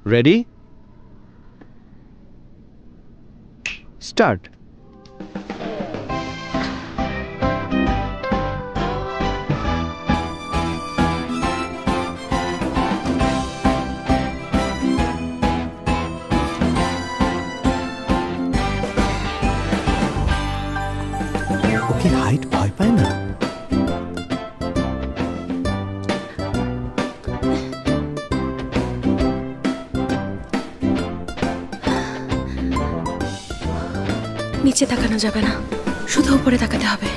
Ready, start. ওকে height ভয় পায় না? নিচে তাকানো যাবে না, শুধু উপরে তাকাতে হবে।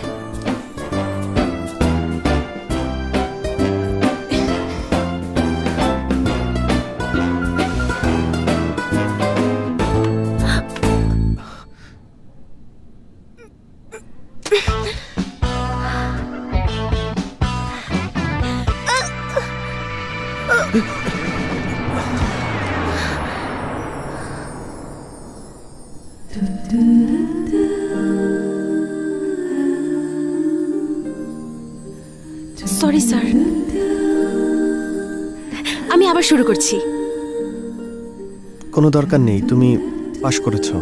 সরি স্যার, আমি আবার শুরু করছি। কোনো দরকার নেই, তুমি পাশ করেছো।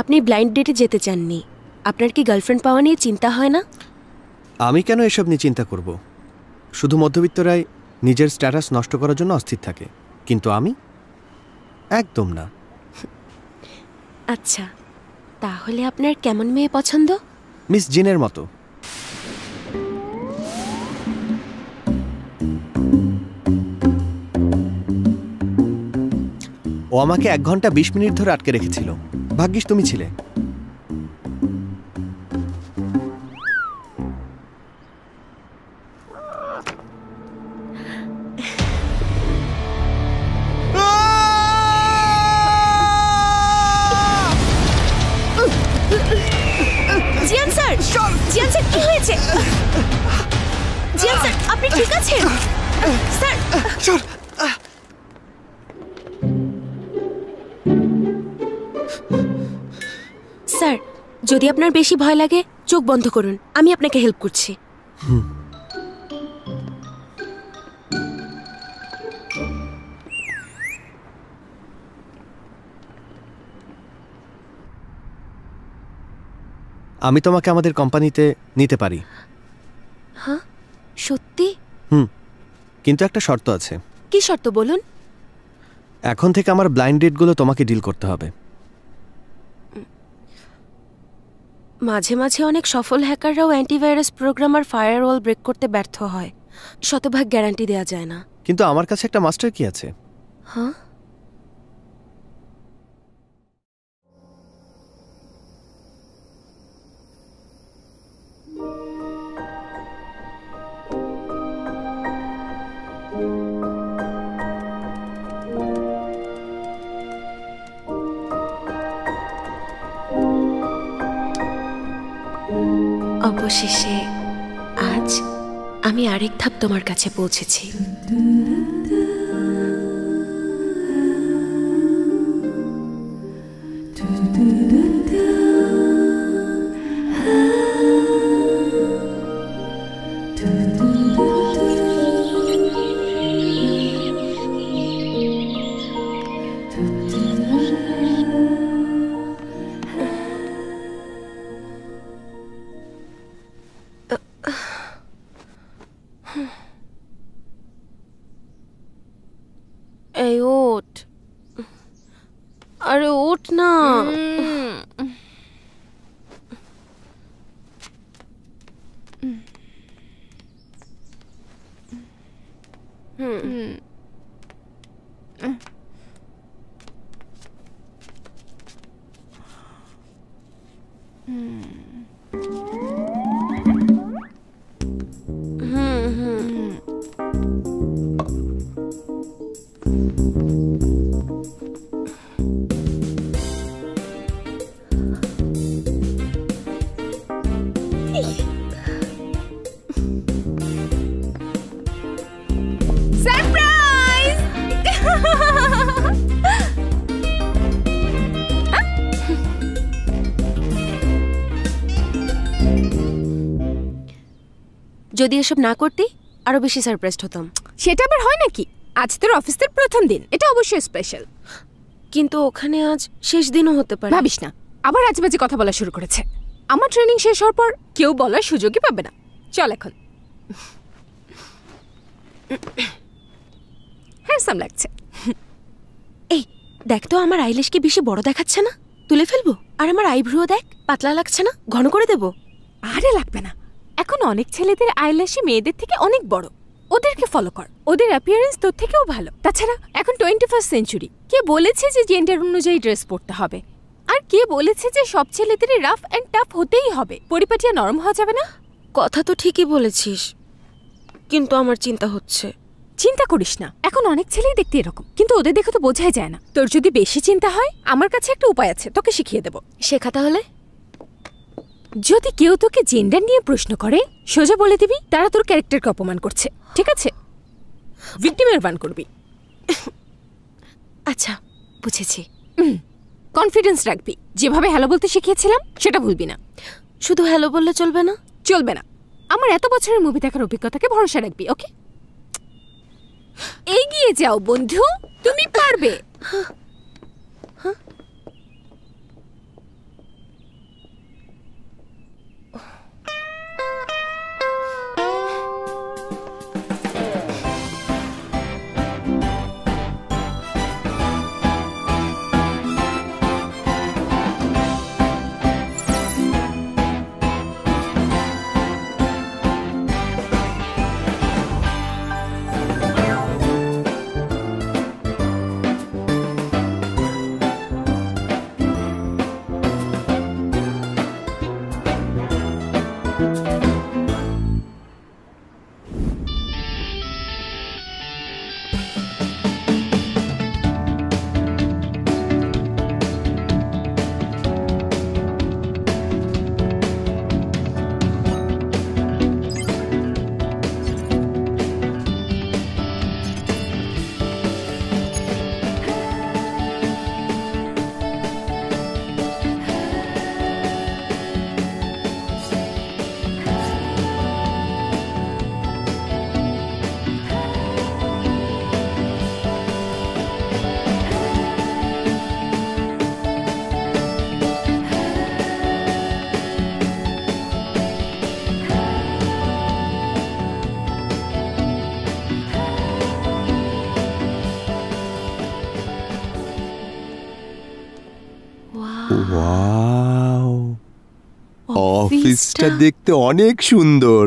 আপনি ব্লাইন্ড ডেটে যেতে চাননি, আপনার কি গার্লফ্রেন্ড পাওয়া নিয়ে চিন্তা হয় না? আমি কেন এসব নিয়ে চিন্তা করব? শুধু মধ্যবিত্তরাই নিজের স্ট্যাটাস নষ্ট করার জন্য অস্থির থাকে, কিন্তু আমি একদম না। আচ্ছা, তাহলে আপনার কেমন মেয়ে পছন্দ? মিস জিনের মতো। ও আমাকে 1 ঘন্টা 20 মিনিট ধরে আটকে রেখেছিল, ভাগ্যিস তুমি ছিলে। জিয়ান স্যার, জিয়ান স্যার কি হয়েছে? জিয়ান স্যার, আপনি ঠিক আছেন? স্যার স্যার, যদি আপনার বেশি ভয় লাগে চোখ বন্ধ করুন, আমি আপনাকে হেল্প করছি। আমি তোমাকে আমাদের কোম্পানিতে নিতে পারি। হ্যাঁ, সত্যি? কিন্তু একটা শর্ত আছে। কি শর্ত বলুন? এখন থেকে আমার ব্লাইন্ড ডেটগুলো তোমাকে ডিল করতে হবে। মাঝে মাঝে অনেক সফল হ্যাকাররাও অ্যান্টিভাইরাস প্রোগ্রাম আর ফায়ারওয়াল ব্রেক করতে ব্যর্থ হয়, শতভাগ গ্যারান্টি দেওয়া যায় না। কিন্তু আমার কাছে একটা মাস্টার কি আছে। হ্যাঁ, অবশেষে আজ আমি আরেক ধাপ তোমার কাছে পৌঁছেছি। এই ওঠ, আরে ওঠ না। যদি এসব না করতি আরো বেশি সারপ্রাইজড হতাম। সেটা আবার হয় নাকি? আজ তোর অফিসের প্রথম দিন, এটা অবশ্যই স্পেশাল। কিন্তু ওখানে আজ শেষ দিনও হতে পারে। ভাবিস না, আবার আজেবাজে কথা বলা শুরু করেছে। আমার ট্রেনিং শেষ হওয়ার পর কেউ বলার সুযোগই পাবে না। চল এখন। হ্যান্ডসাম লাগছে। এই দেখ তো, আমার আইল্যাশ কি বেশি বড় দেখাচ্ছে না? তুলে ফেলবো। আর আমার আইব্রো দেখ, পাতলা লাগছে না? ঘন করে দেবো? আরে লাগবে না, এখন অনেক ছেলেদের আইল্যাশই মেয়েদের থেকে অনেক বড়। ওদেরকে ফলো কর, ওদের অ্যাপিয়ারেন্স তোর থেকেও ভালো। তাছাড়া এখন 21st সেঞ্চুরি। কে বলেছে যে জেন্ডার অনুযায়ী ড্রেস পরতে হবে? আর কে বলেছে যে সব ছেলেদেরই রাফ অ্যান্ড টাফ হতেই হবে? পরিপাটিয়া নরম হওয়া যাবে না? কথা তো ঠিকই বলেছিস, কিন্তু আমার চিন্তা হচ্ছে। চিন্তা করিস না, এখন অনেক ছেলেই দেখতে এরকম, কিন্তু ওদের দেখে তো বোঝাই যায় না। তোর যদি বেশি চিন্তা হয়, আমার কাছে একটা উপায় আছে, তোকে শিখিয়ে দেব। শেখা তাহলে? যদি কেউ তোকে জেন্ডার নিয়ে প্রশ্ন করে, সোজা বলে দিবি তারা তোর ক্যারেক্টারকে অপমান করছে, ঠিক আছে? ভিক্টিমের বান করবি। আচ্ছা, বুঝেছি। কনফিডেন্স রাখবি। যেভাবে হ্যালো বলতে শিখিয়েছিলাম সেটা ভুলবি না। শুধু হ্যালো বললে চলবে না? চলবে না, আমার এত বছরের মুভি দেখার অভিজ্ঞতাকে ভরসা রাখবি, ওকে? এগিয়ে যাও বন্ধু, তুমি পারবে। ওয়াও, অফিসটা দেখতে অনেক সুন্দর।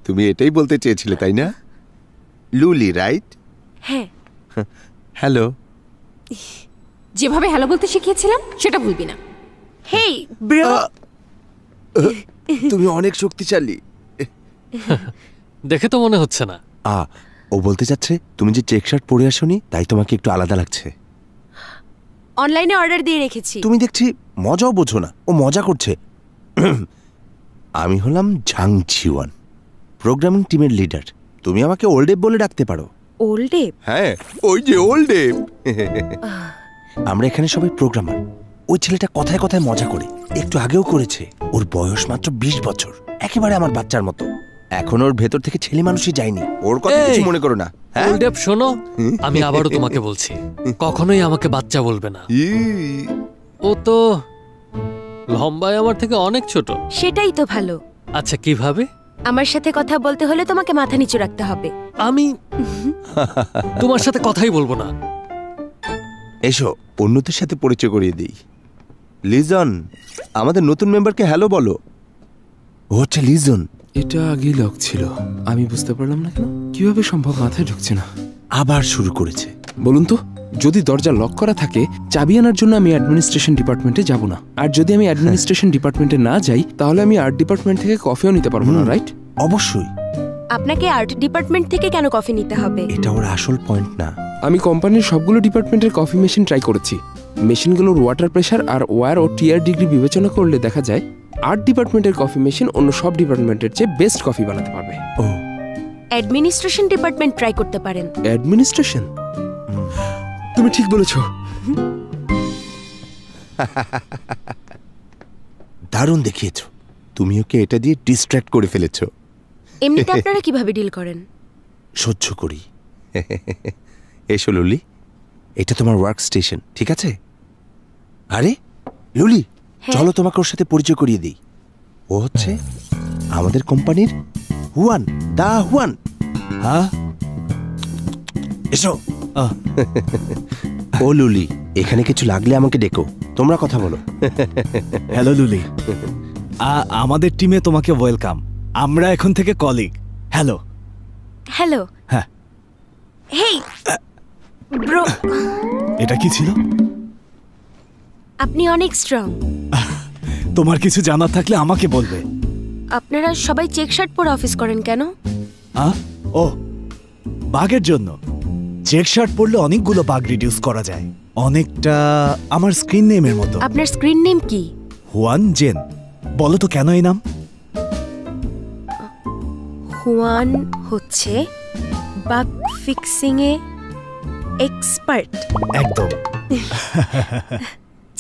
তুমি এটাই বলতে চেয়েছিলে তাই না? লুলি, রাইট? হ্যাঁ। হ্যালো। যেভাবে হ্যালো বলতে শিখিয়েছিলাম সেটা ভুলবি না। হেই ব্রো, তুমি অনেক শক্তিশালী। দেখে তো মনে হচ্ছে না। ও বলতে চাচ্ছে তুমি যে চেক শার্ট পরে আসোনি, তাই তোমাকে একটু আলাদা লাগছে। অনলাইনে অর্ডার দিয়ে রেখেছি। তুমি দেখছি মজাও বোঝো না, ও মজা করছে। আমি হলাম ঝাং ঝিওয়ান, প্রোগ্রামিং টিমের লিডার। তুমি আমাকে ওল্ডেব বলে ডাকতে পারো। ওল্ডেব? হ্যাঁ, ওই যে ওল্ডেব। আমরা এখানে সবাই প্রোগ্রামার। ওই ছেলেটা কথায় কথায় মজা করে, একটু আগেও করেছে। ওর বয়স মাত্র 20 বছর, একেবারে আমার বাচ্চার মতো। এখন ওর ভেতর থেকে ছেলে মানুষই যায়নি। ওর কথা কিছু মনে করো না। ওল্ডেব শোনো, আমি আবারও তোমাকে বলছি, কখনোই আমাকে বাচ্চা বলবে না। ও তো লম্বায় আমার থেকে অনেক ছোট। সেটাই তো ভালো। আচ্ছা, কিভাবে? আমার সাথে কথা বলতে হলে তোমাকে মাথা নিচু রাখতে হবে। আমি তোমার সাথে কথাই বলবো না। এসো অন্যদের সাথে পরিচয় করিয়ে দিই। লিজন, আমাদের নতুন মেম্বারকে হ্যালো বলো। ও হচ্ছে লিজন। এটা আগেই লক ছিল, আমি বুঝতে পারলাম না কেন, কিভাবে সম্ভব, মাথায় ঢুকছে না। আবার শুরু করেছে। বলুন তো, যদি দরজা লক করা থাকে, চাবি আনার জন্য আমি অ্যাডমিনিস্ট্রেশন ডিপার্টমেন্টে যাব না। আর যদি আমি অ্যাডমিনিস্ট্রেশন ডিপার্টমেন্টে না যাই, তাহলে আমি আর্ট ডিপার্টমেন্ট থেকে কফিও নিতে পারবো না, রাইট? অবশ্যই। আপনাকে আর্ট ডিপার্টমেন্ট থেকে কেন কফি নিতে হবে? এটা ওর আসল পয়েন্ট না। আমি কোম্পানির সবগুলো ডিপার্টমেন্টের কফি মেশিন ট্রাই করেছি। মেশিনগুলোর ওয়াটার প্রেশার আর ওয়ার ও টিয়ার ডিগ্রি বিবেচনা করলে দেখা যায় আর্ট ডিপার্টমেন্টের কফি মেশিন অন্য সব ডিপার্টমেন্টের চেয়ে বেস্ট কফি বানাতে পারবে। ও, অ্যাডমিনিস্ট্রেশন ডিপার্টমেন্ট ট্রাই করতে পারেন। অ্যাডমিনিস্ট্রেশন? তুমি ঠিক বলেছো। দারুণ দেখিয়েছো। তুমি ওকে এটা দিয়ে ডিস্ট্র্যাক্ট করে ফেলেছো। এমনিতে আপনারা কিভাবে ডিল করেন? সহ্য করি। এসো লুলি, এটা তোমার ওয়ার্ক স্টেশন, ঠিক আছে? আরে লুলি, চলো তোমাকে ওর সাথে পরিচয় করিয়ে দিই। ও হচ্ছে আমাদের কোম্পানির হুয়ান, দা হুয়ান। হ্যাঁ, এসো। ও লুলি, এখানে কিছু লাগলে আমাকে ডেকো, তোমরা কথা বলো। হ্যালো লুলি, আমাদের টিমে তোমাকে ওয়েলকাম। আমরা এখন থেকে কলিগ। হ্যালো। হ্যালো। হ্যাঁ। হেই ব্রো, এটা কি ছিল? আপনি অনেক স্ট্রং। তোমার কিছু জানার থাকলে আমাকে বলবে। আপনারা সবাই চেক শার্ট পরে অফিস করেন কেন? ও, বাগের জন্য। চেক শার্ট পরলে অনেকগুলো বাগ রিডিউস করা যায়, অনেকটা আমার স্ক্রিন নেমের মতো। আপনার স্ক্রিন নেম কি? হুয়ান জেন। বলো তো কেন এই নাম? হুয়ান হচ্ছে বাগ ফিক্সিং এ এক্সপার্ট। একদম।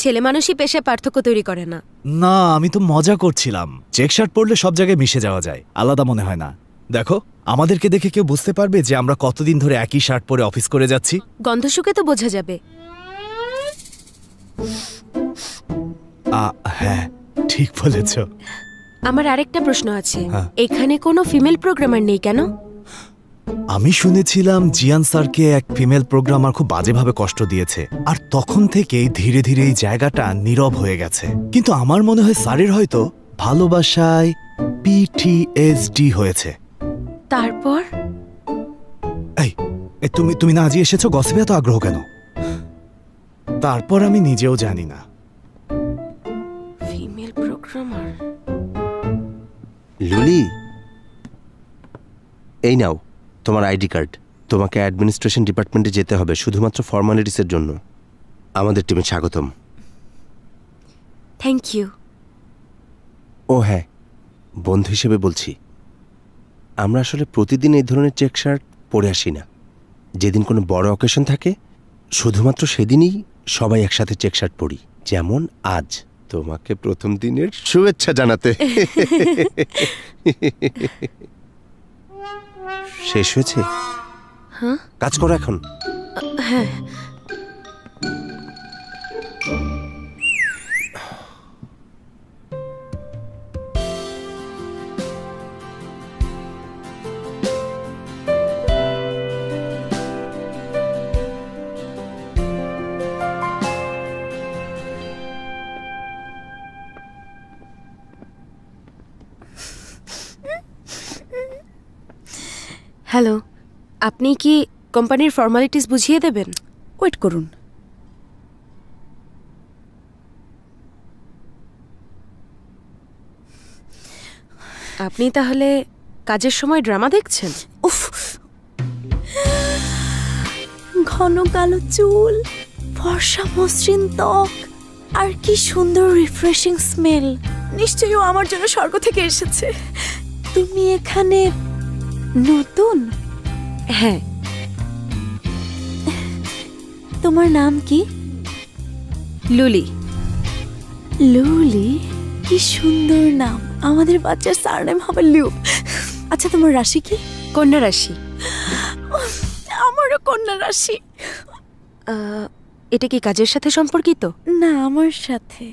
ছেলে মানুষই পেশায় পার্থক্য তৈরি করে না। না, আমি তো মজা করছিলাম। চেক শার্ট পরলে সব জায়গায় মিশে যাওয়া যায়, আলাদা মনে হয় না। দেখো, আমাদেরকে দেখে কেউ বুঝতে পারবে যে আমরা কতদিন ধরে একই শার্ট পরে অফিস করে যাচ্ছি? গন্ধ শুকে তো বোঝা যাবে। হ্যাঁ, ঠিক বলেছ। আমার আরেকটা প্রশ্ন আছে, হ্যাঁ। এখানে কোনো ফিমেল প্রোগ্রামার নেই কেন? আমি শুনেছিলাম জিয়ান স্যারকে এক ফিমেল প্রোগ্রামার খুব বাজেভাবে কষ্ট দিয়েছে, আর তখন থেকেই ধীরে ধীরে এই জায়গাটা নীরব হয়ে গেছে। কিন্তু আমার মনে হয় স্যারের হয়তো ভালোবাসায় PTSD হয়েছে। তারপর এই তুমি না আজই এসেছো, গসিপে এত আগ্রহ কেন? তারপর আমি নিজেও জানি না। Female programmer. লুলি, এই নাও তোমার আইডি কার্ড। তোমাকে অ্যাডমিনিস্ট্রেশন ডিপার্টমেন্টে যেতে হবে শুধুমাত্র ফর্মালিটিসের জন্য। আমাদের টিমে স্বাগতম। Thank you. ও হ্যাঁ, বন্ধু হিসেবে বলছি, আমরা আসলে প্রতিদিন এই ধরনের চেক শার্ট পরে আসি না। যেদিন কোনো বড় অকেশন থাকে শুধুমাত্র সেদিনই সবাই একসাথে চেক শার্ট পরি, যেমন আজ তোমাকে প্রথম দিনের শুভেচ্ছা জানাতে। শেষ হয়েছে? হ্যাঁ, কাজ করো এখন। হ্যাঁ। হ্যালো, আপনি কি কোম্পানির ফর্মালিটিস বুঝিয়ে দেবেন? ওয়েট করুন। আপনি তাহলে কাজের সময় ড্রামা দেখছেন? উফ, ঘন কালো চুল, ফর্সা মসৃণ ত্বক, আর কি সুন্দর রিফ্রেশিং স্মেল। নিশ্চয়ই ও আমার জন্য স্বর্গ থেকে এসেছে। তুমি এখানে নতুন? হ্যাঁ। তোমার নাম কি? লুলি। লুলি? কি সুন্দর নাম। আমাদের বাচ্চার সারনেম হবে লিউপ। আচ্ছা, তোমার রাশি কি? কন্যা রাশি। আমারও কন্যা রাশি। এটা কি কাজের সাথে সম্পর্কিত? না, আমার সাথে।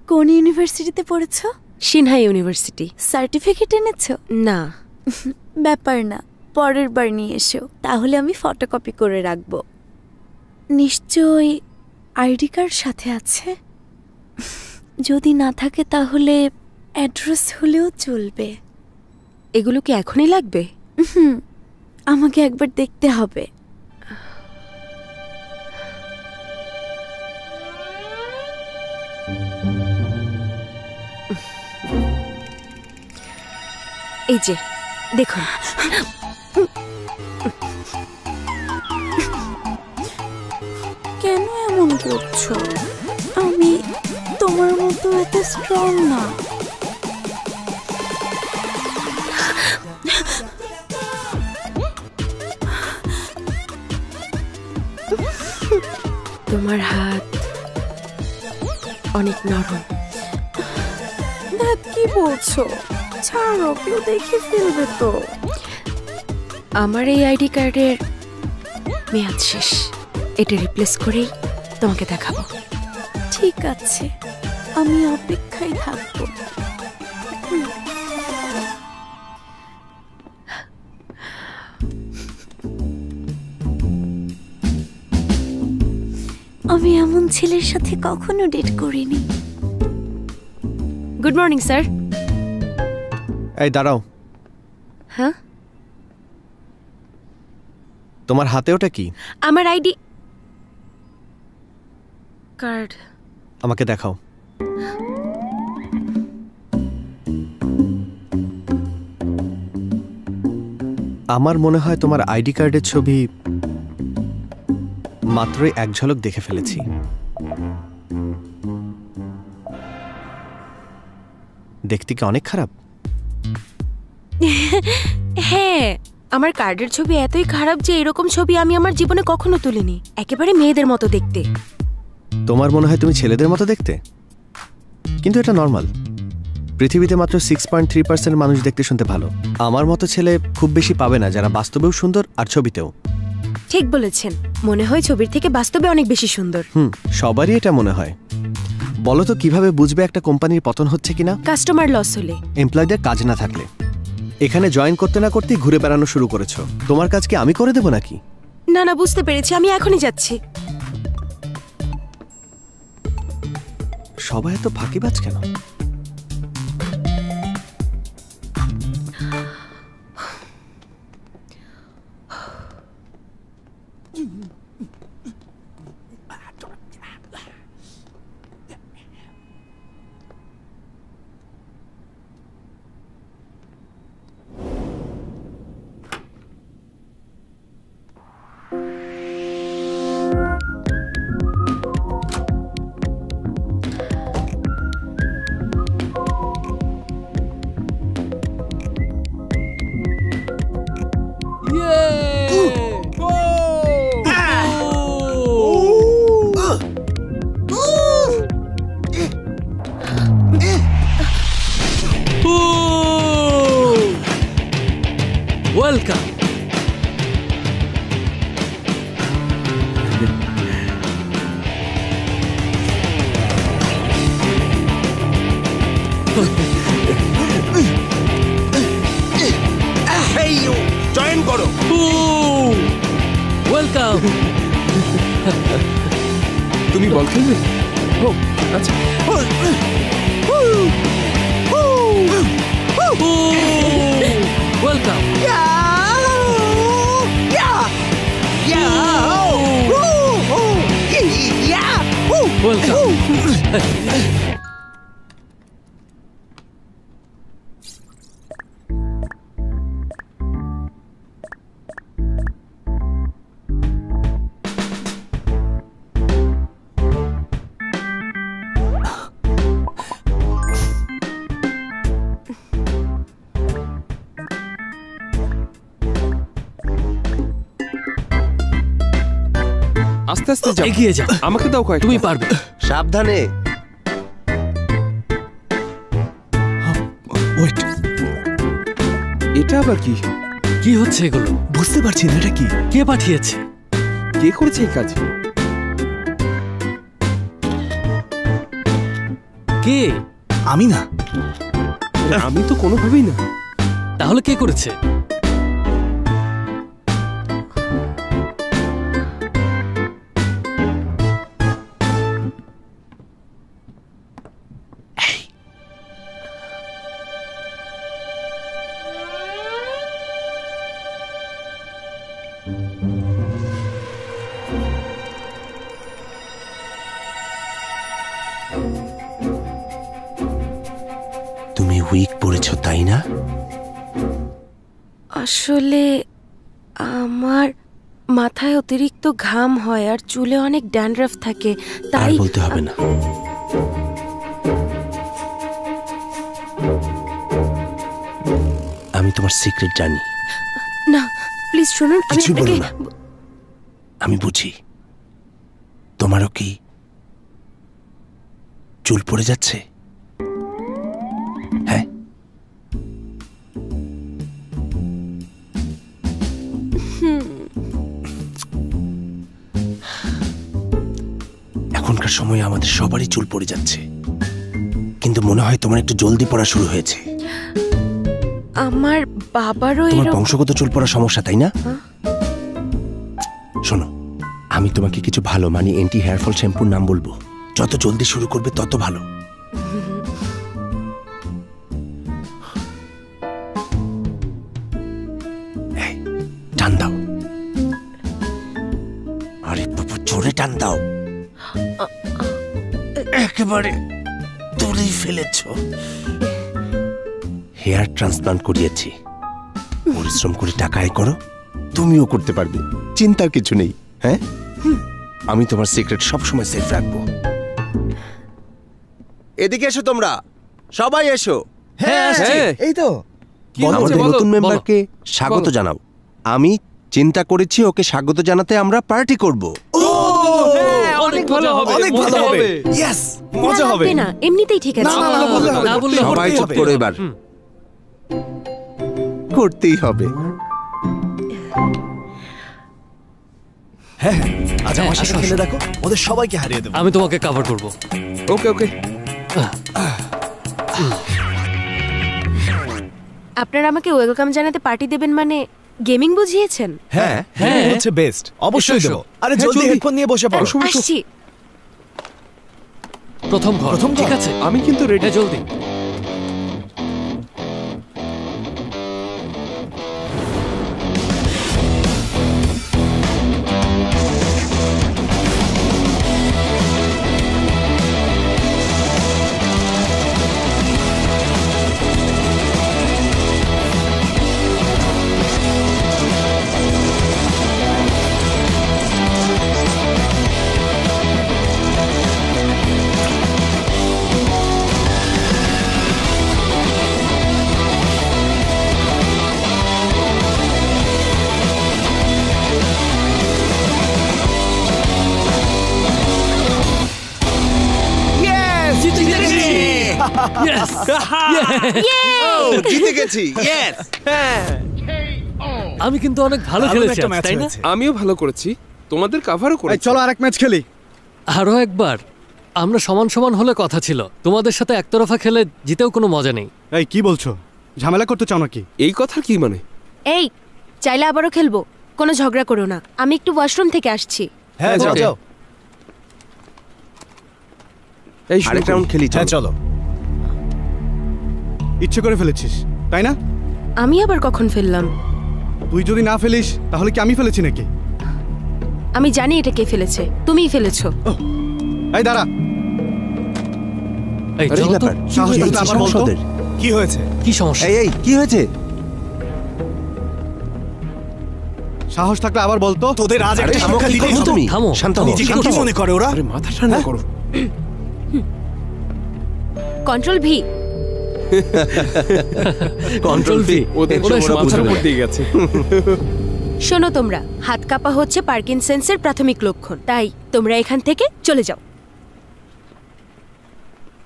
কোন ইউনিভার্সিটিতে পড়েছো? সিনহা ইউনিভার্সিটি। সার্টিফিকেট এনেছো? না। ব্যাপার না, পরের বার নিয়ে এসো, তাহলে আমি ফটোকপি করে রাখবো। নিশ্চয়ই আইডি কার্ড সাথে আছে? যদি না থাকে তাহলে অ্যাড্রেস হলেও চলবে। এগুলো কি এখনই লাগবে? আমাকে একবার দেখতে হবে। এই যে দেখুন। কেন এমন করছো? আমি তোমার মতো এত স্ট্রং না। তোমার হাত অনেক নরম। কি বলছো? ছাড়ো, কেউ দেখে ফেলবে তো। আমার এই আইডি কার্ডের মেয়াদ শেষ, এটা রিপ্লেস করেই তোমাকে দেখাবো। ঠিক আছে, আমি অপেক্ষায় থাকবো। আমি এমন ছেলের সাথে কখনো ডেট করিনি। Good morning sir. এই দাঁড়াও, হ্যাঁ, তোমার হাতে ওটা কি? আমার আইডি কার্ড। আমাকে দেখাও। আমার মনে হয় তোমার আইডি কার্ডের ছবি মাত্রই এক ঝলক দেখে ফেলেছি। দেখতে কি অনেক খারাপ? হ্যাঁ, আমার কার্ডের ছবি এতই খারাপ যে এরকম ছবি আমি আমার জীবনে কখনো তুলিনি। একেবারে মেয়েদের মতো দেখতে। তোমার মনে হয় তুমি ছেলেদের মতো দেখতে, কিন্তু এটা নর্মাল। পৃথিবীতে মাত্র 6.3% মানুষ দেখতে শুনতে ভালো। আমার মতো ছেলে খুব বেশি পাবে না, যারা বাস্তবেও সুন্দর আর ছবিতেও। ঠিক বলেছেন, মনে হয় ছবির থেকে বাস্তবে অনেক বেশি সুন্দর। সবারই এটা মনে হয়। বলো তো কিভাবে বুঝবে একটা কোম্পানির পতন হচ্ছে কিনা? কাস্টমার লস হলে। এমপ্লয়ীদের কাজ না থাকলে। এখানে জয়েন করতে না করতেই ঘুরে বেড়ানো শুরু করেছো। তোমার কাজ কি আমি করে দেবো নাকি? না না, বুঝতে পেরেছি, আমি এখনই যাচ্ছি। সবাই এত ফাঁকিবাজ কেন? ওয়েলকাম। জয়েন করো। ওয়েলকাম। তুমি বল খেলবে? ও আচ্ছা। ওয়েলকাম। ওয়েলকাম। আস্তে আস্তে যাও, এগিয়ে যাও। আমাকে দাও কয়েক। তুমি পারবে। সাবধানে। ওয়েট, এটা আবার কি? কি হচ্ছে এগুলো? বুঝতে পারছি না এটা কি। কে পাঠিয়েছে? কে করেছে এই কাজ? কে? আমি না। আমি তো কোনোভাবেই না। তাহলে কে করেছে? তুমি উইক পড়েছ তাই না? আসলে আমার মাথায় অতিরিক্ত ঘাম হয় আর চুলে অনেক ড্যান্ড্রাফ থাকে, আর তাই বলতে হবে না। আমি তোমার সিক্রেট জানি। না প্লিজ শুনুন, আমি কিছু বলো আপনাকে না। আমি বুঝি। তোমারও কি চুল পড়ে যাচ্ছে? এখনকার সময় আমাদের সবারই চুল পড়ে যাচ্ছে, কিন্তু মনে হয় তোমার একটু জলদি পড়া শুরু হয়েছে। আমার বাবারও তোমার এরকম। বংশগত চুল পড়া সমস্যা, তাই না? শোনো, আমি তোমাকে কিছু ভালো মানে অ্যান্টি হেয়ার ফল শ্যাম্পুর নাম বলবো। যত জলদি শুরু করবে তত ভালো। এই, টান দাও। আরে বাবা, জোরে টান দাও। একেবারে তুলেই ফেলেছ। হেয়ার ট্রান্সপ্লান্ট করিয়েছি। পরিশ্রম করে টাকা আয় করো, তুমিও করতে পারবে, চিন্তার কিছু নেই। হ্যাঁ, আমি তোমার সিক্রেট সবসময় সেফ রাখবো। এদিকে এসো, তোমরা সবাই এসো। হ্যাঁ, এই তো আমাদের বলো, নতুন বলো। মেম্বারকে স্বাগত বলো। জানাও। আমি চিন্তা করেছি ওকে স্বাগত জানাতে আমরা পার্টি করব। অনেক মজা হবে, অনেক ভালো হবে। ইয়েস, মজা হবে। লাগবে না, এমনিতেই ঠিক আছে। না বললে হবে। সবাই চুপ করো এবার। করতেই হবে। হ্যাঁ, আজ আমার সাথে আসো, খেলে আসো। দেখো, ওদের সবাইকে হারিয়ে দেবো। আমি তোমাকে কভার করব। ওকে ওকে। আপনারা আমাকে ওয়েলকাম জানাতে পার্টি দেবেন মানে গেমিং বুঝিয়েছেন? হ্যাঁ, হ্যাঁ। হ্যাঁ হচ্ছে বেস্ট, অবশ্যই এসো, দেবো। এসো। আরে হ্যাঁ, জলদি জলদি। হেডফোন নিয়ে বসে পড়ো। আসছি। প্রথম ঘর, প্রথম ঘর? ঠিক আছে? আমি কিন্তু রেডি। হ্যাঁ, জলদি। Yes! জিতে গেছি। ইয়েস। আমি কিন্তু অনেক ভালো দারুণ খেলেছি একটা আজ, ম্যাচ তাই না? হয়েছে। আমিও ভালো করেছি, তোমাদের কাভারও করেছি। চলো আরেক ম্যাচ খেলি। আরো একবার। আমরা সমান সমান হলে কথা ছিল, তোমাদের সাথে একতরফা খেলে জিতেও কোনো মজা নেই। এই কি বলছো? ঝামেলা করতে চাও নাকি? এই কথা কি মানে? এই, চাইলে আবারও খেলবো, কোনো ঝগড়া করো না। আমি একটু ওয়াশরুম থেকে আসছি। হ্যাঁ, যাও Okay. যাও। এই শুরু আরেক করি। রাউন্ড খেলি। হ্যাঁ, চলো। ইচ্ছে করে ফেলেছিস, তাই না? আমি আবার কখন ফেললাম? তুই যদি না ফেলিস তাহলে কি আমি ফেলেছি নাকি? আমি জানি এটা কে ফেলেছে, তুমিই ফেলেছো। এই দাঁড়া, এই আরে চলো তো। ব্যাপার, সাহস কি থাকলে হয়েছে আবার বলতো। ওদের? কি হয়েছে? কি সমস্যা? এই কি হয়েছে? সাহস থাকলে আবার বলতো। তোদের আজ আরে একটা থামো, শিক্ষা কি দিতেই করছো হবে। তুমি? থামো, শান্ত থামো। হও। নিজেকে কি কি করছো? মনে করে ওরা? আরে মাথা ঠান্ডা করো। Control V. Control V. ওদের ওরা সব সব মাথার বুঝবে উপর না। দিয়ে গেছে। শোনো তোমরা, হাত কাঁপা হচ্ছে পার্কিনসন্সের প্রাথমিক লক্ষণ, তাই তোমরা এখান থেকে চলে যাও।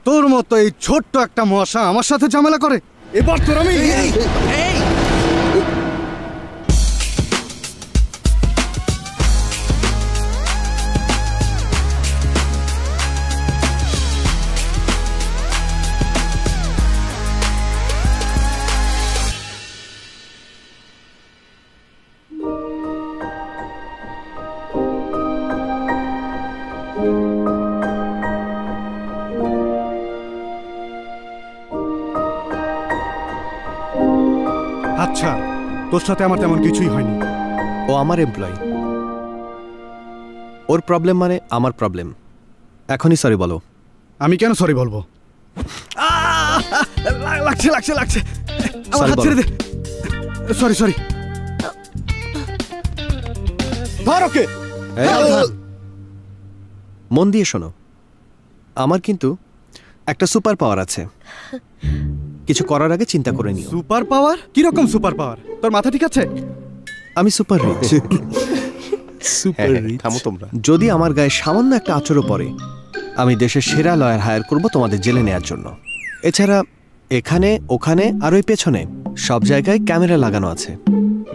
তোর মতো এই ছোট্ট একটা মশা আমার সাথে ঝামেলা করে, এবার তোর আমি। আচ্ছা, তোর সাথে আমার তেমন কিছুই হয়নি। ও আমার এমপ্লয়ি, ওর প্রবলেম মানে আমার প্রবলেম। এখনই সরি বলো। আমি কেন সরি বলবো? লাগছে লাগছে লাগছে, আমার Sorry হাত ছেড়ে দে। সরি সরি, ধর ওকে। মন দিয়ে শোনো, আমার কিন্তু একটা সুপার পাওয়ার আছে। কিছু করার আগে চিন্তা করে নিও। Super power? কিরকম সুপার পাওয়ার? তোর মাথা ঠিক আছে? আমি সুপার রিচ। হ্যাঁ, থামো তোমরা। যদি আমার গায়ে সামান্য একটা আঁচড়ও পড়ে, আমি দেশের সেরা লয়ার হায়ার করব তোমাদের জেলে নেওয়ার জন্য। এছাড়া এখানে, ওখানে আর ওই পেছনে সব জায়গায় ক্যামেরা লাগানো আছে।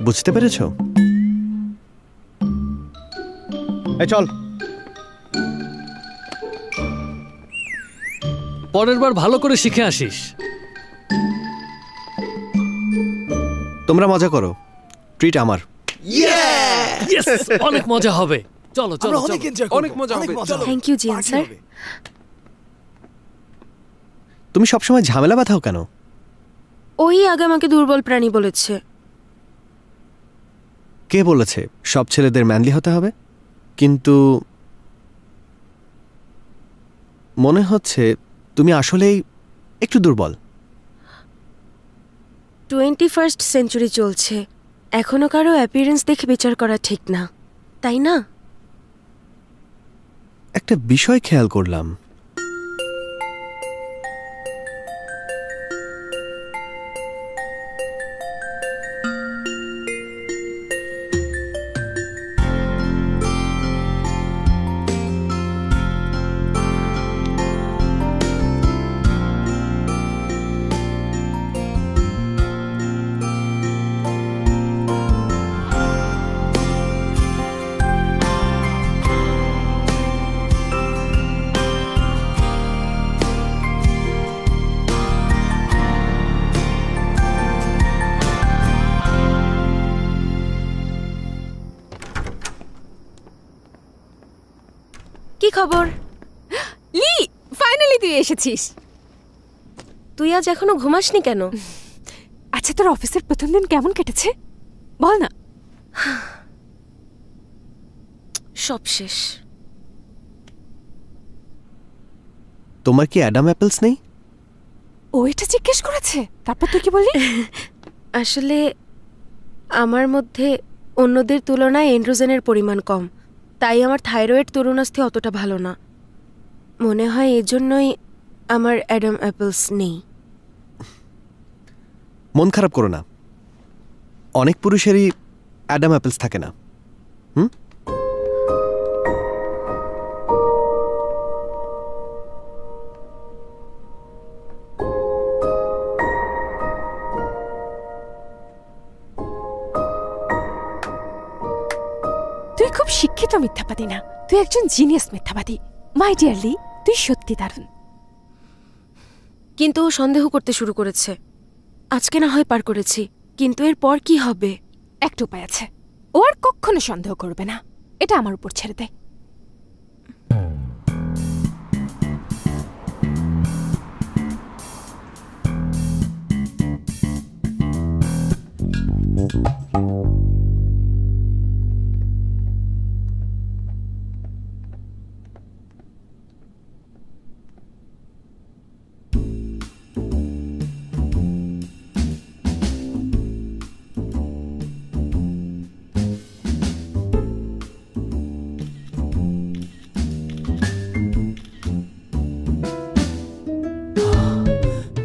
বুঝতে পেরেছো? এই চল। পরের বার ভালো করে শিখে আসিস। তোমরা মজা করো, ট্রিট আমার। Yes! অনেক মজা হবে। চলো চলো চলো। অনেক মজা হবে। চলো। থ্যাংক ইউ জিয়ান স্যার। তুমি সবসময় ঝামেলা বাঁধাও কেন? ওই আগে আমাকে দুর্বল প্রাণী বলেছে। কে বলেছে সব ছেলেদের ম্যানলি হতে হবে? কিন্তু মনে হচ্ছে তুমি আসলেই একটু দুর্বল। 21st সেঞ্চুরি চলছে, এখনো কারো অ্যাপিয়ারেন্স দেখে বিচার করা ঠিক না, তাই না? একটা বিষয় খেয়াল করলাম, কি খবর? লি, ফাইনালি তুই এসেছিস। তুই আজ এখনো ঘুমাসনি কেন? আচ্ছা, তোর অফিসের প্রথম দিন কেমন কেটেছে বল না। সব শেষ। তোমার কি অ্যাডাম অ্যাপেলস নেই? ও এটা জিজ্ঞেস করেছে, তারপর তুই কি বললি? আসলে আমার মধ্যে অন্যদের তুলনায় এন্ড্রোজেনের পরিমাণ কম, তাই আমার থাইরয়েড তরুণাস্থি অতটা ভালো না। মনে হয় এজন্যই আমার অ্যাডাম অ্যাপেলস নেই। মন খারাপ করো না, অনেক পুরুষেরই অ্যাডাম অ্যাপেলস থাকে না। তুই খুব শিক্ষিত মিথ্যাবাদী না, তুই একজন জিনিয়াস মিথ্যাবাদী। মাই ডিয়ারলি, তুই সত্যি দারুণ। কিন্তু ও সন্দেহ করতে শুরু করেছে। আজকে না হয় পার করেছি, কিন্তু এর পর কি হবে? একটা উপায় আছে, ও আর কখনো সন্দেহ করবে না। এটা আমার উপর ছেড়ে দে।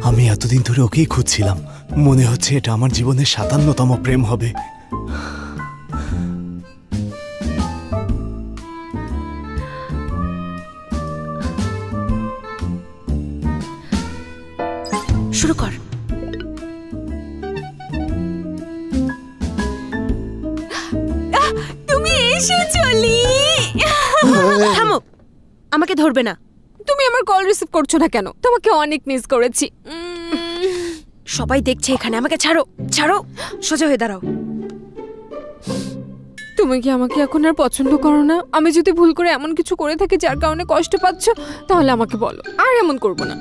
আমি এতদিন ধরে ওকেই খুঁজছিলাম, মনে হচ্ছে এটা আমার জীবনের 57তম প্রেম হবে। শুরু কর। তুমি এসেছো লি। থামো, আমাকে ধরবে না। তুমি আমার কল রিসিভ করছো না কেন? তোমাকে অনেক মিস করেছি। সবাই দেখছে এখানে, আমাকে ছাড়ো ছাড়ো, সোজা হয়ে দাঁড়াও। তুমি কি আমাকে এখন আর পছন্দ করো না? আমি যদি ভুল করে এমন কিছু করে থাকি যার কারণে কষ্ট পাচ্ছ, তাহলে আমাকে বলো, আর এমন করবো না।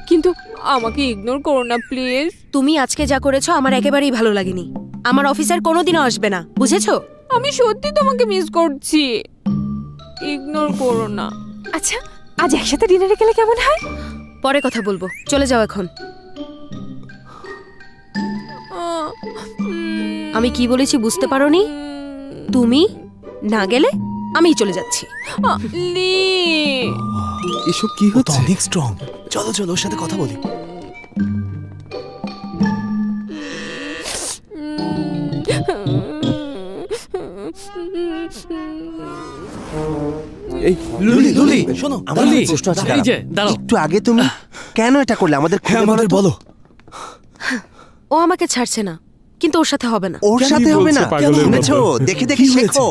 কিন্তু আমাকে ইগনোর করো না প্লিজ। তুমি আজকে যা করেছো আমার একেবারেই ভালো লাগেনি। আমার অফিসার কোনোদিনও আসবে না, বুঝেছো? আমি সত্যি তোমাকে মিস করছি, ইগনোর করো না। আচ্ছা, আজ একসাথে ডিনারে গেলে কেমন হয়? পরে কথা বলবো, চলে যাও এখন। আমি কি বলেছি বুঝতে পারোনি? তুমি না গেলে আমিই চলে যাচ্ছি। লি, এসব কি ও তো হচ্ছে? অনেক স্ট্রং। চলো চলো, ওর সাথে কথা বলি। এই লুলি, লুলি, শোনো, আমার লুলি, একটা প্রশ্ন আছে, এই যে, দাঁড়াও। একটু আগে তুমি কেন এটা করলে? আমাদের খুলে হ্যাঁ, আমাদের বলো তো। বলো। ও আমাকে ছাড়ছে না, কিন্তু ওর সাথে হবে না। ওর কেন সাথে হবে না? বলছো পাগলের শুনেছো? মতো? দেখে দেখে কি হয়েছে? শেখো,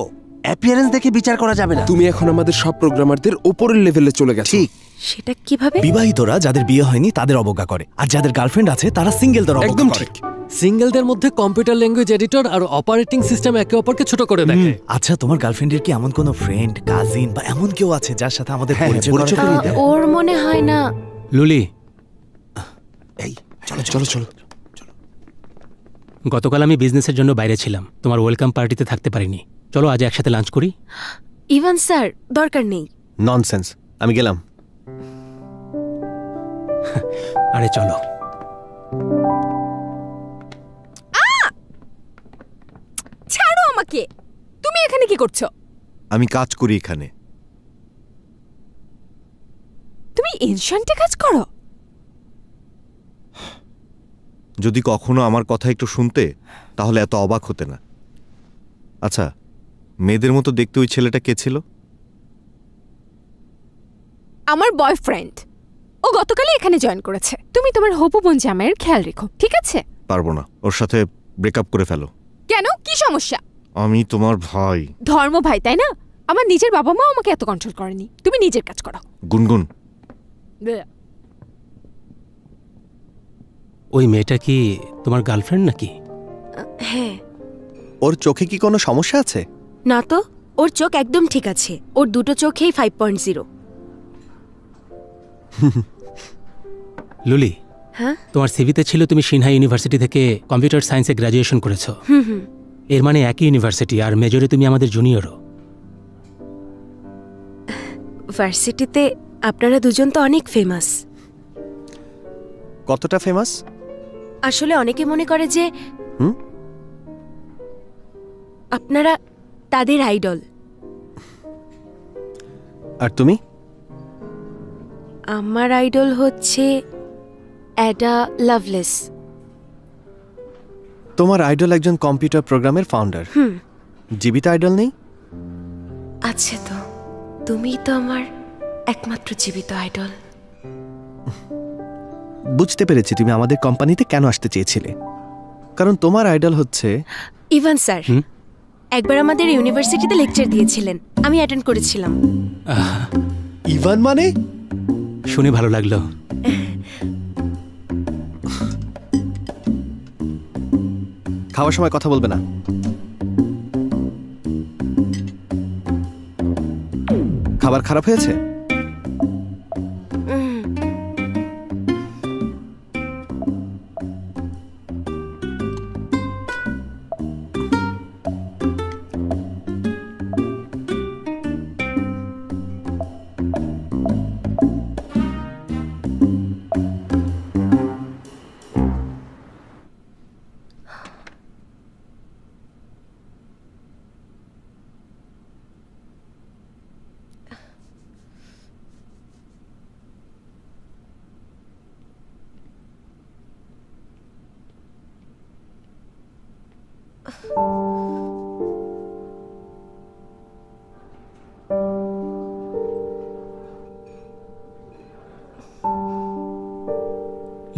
অ্যাপিয়ারেন্স দেখে বিচার করা যাবে না। তুমি এখন আমাদের সব প্রোগ্রামারদের উপরের লেভেলে চলে গেছো। ঠিক, সেটা কিভাবে? বিবাহিতরা যাদের বিয়ে হয়নি তাদের অবজ্ঞা করে, আর যাদের গার্লফ্রেন্ড আছে তারা সিঙ্গেলদের অবজ্ঞা একদম করে। ঠিক। সিঙ্গেলদের মধ্যে কম্পিউটার ল্যাঙ্গুয়েজ এডিটর আর অপারেটিং সিস্টেম একে অপরকে ছোট করে দেখে। আচ্ছা, তোমার গার্লফ্রেন্ডের কি এমন কোনো ফ্রেন্ড, কাজিন বা এমন কেউ আছে যার সাথে আমাদের পরিচয় করিয়ে দেয়? ওর মনে হয় না। লুলি, এই চলো চলো চলো। গতকাল আমি বিজনেসের জন্য বাইরে ছিলাম, তোমার ওয়েলকাম পার্টিতে থাকতে পারিনি। চলো আজ একসাথে লাঞ্চ করি। ইভান স্যার, দরকার নেই। ননসেন্স, আমি গেলাম। আরে চলো। ছাড়ো আমাকে। তুমি এখানে কি করছো? আমি কাজ করি এখানে। তুমি এনশান্টে কাজ করো? যদি কখনো আমার কথা একটু শুনতে, তাহলে এত অবাক হতে না। আচ্ছা, মেয়েদের মতো দেখতে ওই ছেলেটা কে ছিল? আমার বয়ফ্রেন্ড। ও গতকালই এখানে জয়েন করেছে। তুমি তোমার হবু বোন জামাইয়ের খেয়াল রেখো, ঠিক আছে? পারবো না, ওর সাথে ব্রেকআপ করে ফেলো। কেন, কি সমস্যা? আমি তোমার ভাই। ধর্ম ভাই, তাই না? আমার নিজের বাবা মা আমাকে এত কন্ট্রোল করেনি। তুমি নিজের কাজ করো। গুনগুন, ওই মেয়েটা কি তোমার গার্লফ্রেন্ড নাকি? হ্যাঁ। ওর চোখে কি কোনো সমস্যা আছে? না তো, ওর চোখ একদম ঠিক আছে। ওর দুটো চোখেই 5.0। লুলি, হ্যাঁ? তোমার সিভিতে ছিল তুমি সিনহা ইউনিভার্সিটি থেকে কম্পিউটার সায়েন্সে গ্র্যাজুয়েশন করেছো। এর মানে একই ইউনিভার্সিটি, আর মেজরে তুমি আমাদের জুনিয়রও। ভার্সিটিতে আপনারা দুজন তো অনেক ফেমাস। কতটা ফেমাস? আসলে অনেকে মনে করে যে আপনারা তাদের আইডল। আর তুমি? আমার আইডল হচ্ছে অ্যাডা লাভলেস। তোমার আইডল একজন কম্পিউটার প্রোগ্রামের ফাউন্ডার। জীবিত আইডল নেই? আছে তো, তুমিই তো আমার একমাত্র জীবিত আইডল। বুঝতে পেরেছি তুমি আমাদের কোম্পানিতে কেন আসতে চেয়েছিলে, কারণ তোমার আইডল হচ্ছে ইভান স্যার। একবার আমাদের ইউনিভার্সিটিতে লেকচার দিয়েছিলেন, আমি অ্যাটেন্ড করেছিলাম। ইভান মানে? শুনে ভালো লাগলো। খাওয়ার সময় কথা বলবে না। খাবার খারাপ হয়েছে?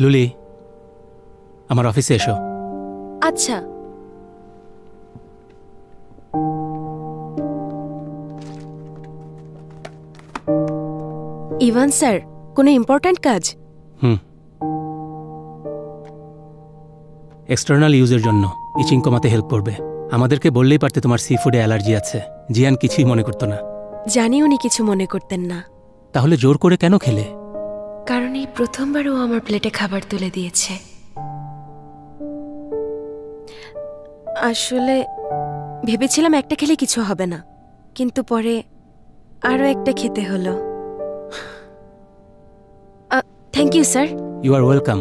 লুলি, আমার অফিসে এসো। আচ্ছা। ইভান স্যার, কোনো ইম্পর্ট্যান্ট কাজ? এক্সটার্নাল ইউজের জন্য ইচিং কমাতে হেল্প করবে। আমাদেরকে বললেই পারতে তোমার সি ফুডে অ্যালার্জি আছে। জিয়ান কিছুই মনে করতো না। জানি উনি কিছু মনে করতেন না। তাহলে জোর করে কেন খেলে? কারণ এই প্রথমবার ও আমার প্লেটে খাবার তুলে দিয়েছে। আসলে ভেবেছিলাম একটা খেলে কিছু হবে না, কিন্তু পরে আরো একটা খেতে হলো। Thank you sir. You are welcome.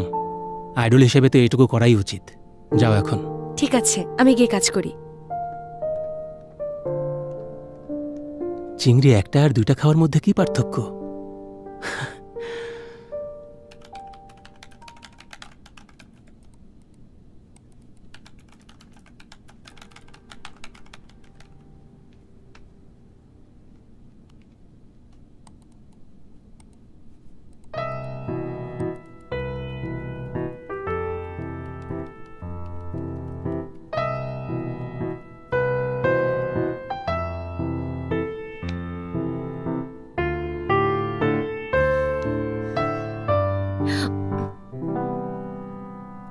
Idol হিসেবে তো এইটুকু করাই উচিত। যাও এখন। ঠিক আছে, আমি গিয়ে কাজ করি। চিংড়ি একটা আর দুইটা খাওয়ার মধ্যে কি পার্থক্য?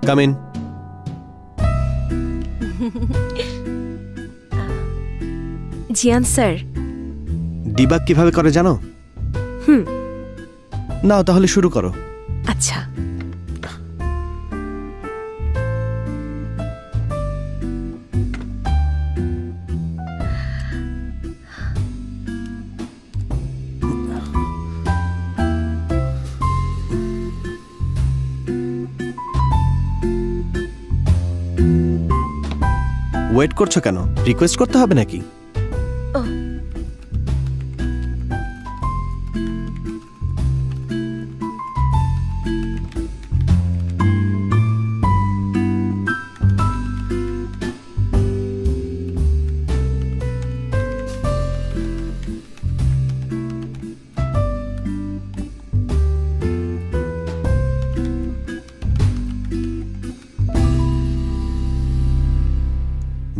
Come in. Jian sir, debug কিভাবে করে জানো? নাও তাহলে শুরু করো। আচ্ছা। ওয়েট করছো কেন? রিকোয়েস্ট করতে হবে নাকি?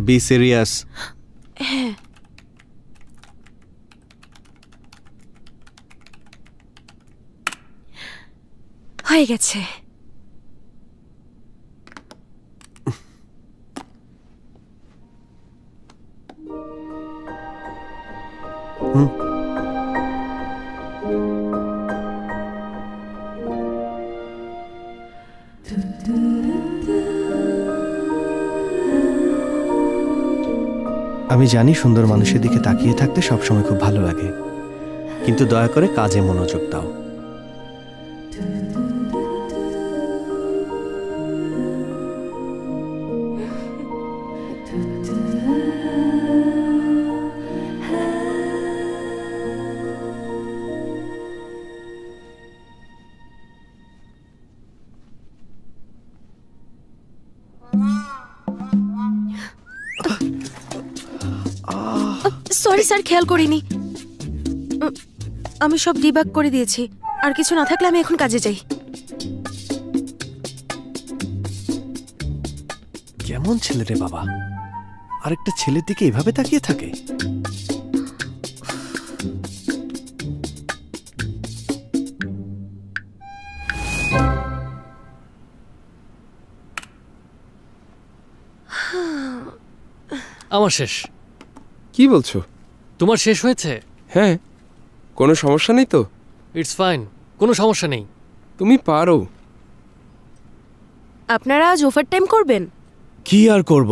Be serious. হ্যাঁ। হয়ে গেছে। আমি জানি সুন্দর মানুষের দিকে তাকিয়ে থাকতে সবসময় খুব ভালো লাগে, কিন্তু দয়া করে কাজে মনোযোগ দাও। সরি স্যার, খেয়াল করিনি। আমি সব ডিবাগ করে দিয়েছি। আর কিছু না থাকলে আমি এখন কাজে যাই। কেমন ছেলে রে বাবা, আরেকটা ছেলের দিকে এভাবে তাকিয়ে থাকে। আমার শেষ। কি বলছো? তোমার শেষ হয়েছে? হ্যাঁ, কোনো সমস্যা নেই তো? ইটস ফাইন, কোনো সমস্যা নেই। তুমি পারো। আপনারা আজ ওভারটাইম করবেন? কি আর করব,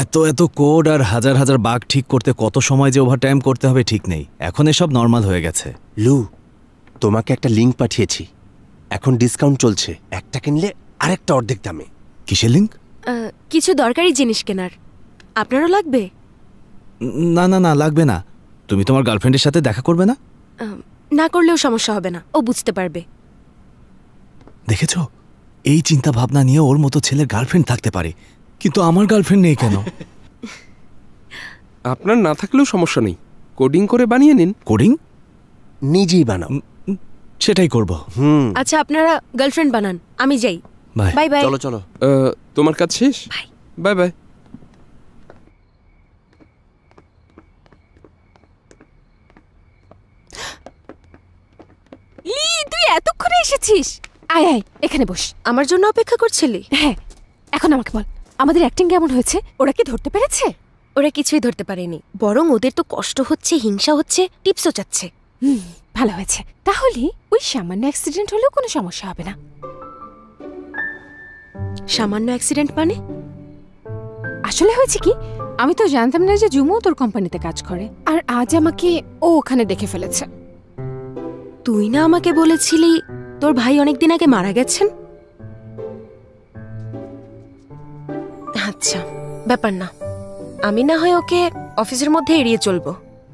এত এত কোড আর হাজার হাজার বাগ ঠিক করতে কত সময় যে ওভারটাইম করতে হবে ঠিক নেই। এখন এসব নর্মাল হয়ে গেছে। লু, তোমাকে একটা লিংক পাঠিয়েছি, এখন ডিসকাউন্ট চলছে, একটা কিনলে আরেকটা অর্ধেক দামে। কিসের লিংক? কিছু দরকারি জিনিস কেনার। আপনারও লাগবে? না না না, লাগবে না। তুমি তোমার গার্লফ্রেন্ডের সাথে দেখা করবে না? না করলেও সমস্যা হবে না, ও বুঝতে পারবে। দেখেছো, এই চিন্তা ভাবনা নিয়ে ওর মতো ছেলের গার্লফ্রেন্ড থাকতে পারে, কিন্তু আমার গার্লফ্রেন্ড নেই কেন? আপনার না থাকলেও সমস্যা নেই, কোডিং করে বানিয়ে নিন। কোডিং? নিজেই বানাও। সেটাই করব। আচ্ছা, আপনারা গার্লফ্রেন্ড বানান, আমি যাই। Bye bye bye. চলো চলো। তোমার কাজ শেষ? Bye bye. লি, তুই এতক্ষণে এসেছিস? আয় আয়, এখানে বস। আমার জন্য অপেক্ষা করছিলি? হ্যাঁ। এখন আমাকে বল, আমাদের অ্যাক্টিং কেমন হয়েছে? ওরা কি ধরতে পেরেছে? ওরা কিছুই ধরতে পারেনি, বরং ওদের তো কষ্ট হচ্ছে, হিংসা হচ্ছে, টিপসও চাচ্ছে। ভালো হয়েছে। তাহলে ওই সামান্য অ্যাক্সিডেন্ট হলেও কোনো সমস্যা হবে না। সামান্য অ্যাক্সিডেন্ট মানে? আসলে হয়েছে কি, আমি তো জানতাম না যে জুমো তোর কোম্পানিতে কাজ করে, আর আজ আমাকে ও ওখানে দেখে ফেলেছে। তুই না আমাকে বলেছিলি তোর ভাই অনেকদিন আগে মারা গেছেন? আচ্ছা, ব্যাপার না, আমি না হয় ওকে অফিসের মধ্যে এড়িয়ে চলবো।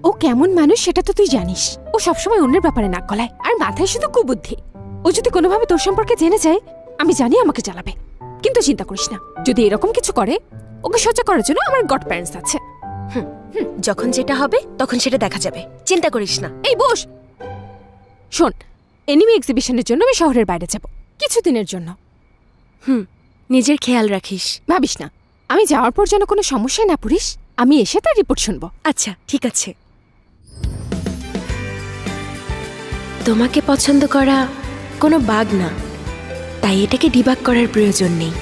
ও কেমন মানুষ সেটা তো তুই জানিস। ও সবসময় অন্যের ব্যাপারে নাক গলায়, আর মাথায় শুধু কুবুদ্ধি। ও যদি কোনোভাবে তোর সম্পর্কে জেনে যায়, আমি জানি আমাকে জ্বালাবে। কিন্তু চিন্তা করিস না, যদি এরকম কিছু করে, ওকে সোজা করার জন্য আমার গড প্যারেন্টস আছে। যখন যেটা হবে তখন সেটা দেখা যাবে, চিন্তা করিস না। এই বস, শোন, এনিমি এক্সিবিশনের জন্য আমি শহরের বাইরে যাব কিছুদিনের জন্য। নিজের খেয়াল রাখিস। ভাবিস না, আমি যাওয়ার পর যেন কোনো সমস্যায় না পড়িস। আমি এসে তার রিপোর্ট শুনবো। আচ্ছা, ঠিক আছে। তোমাকে পছন্দ করা কোনো বাগ না, তাই এটাকে ডিবাগ করার প্রয়োজন নেই।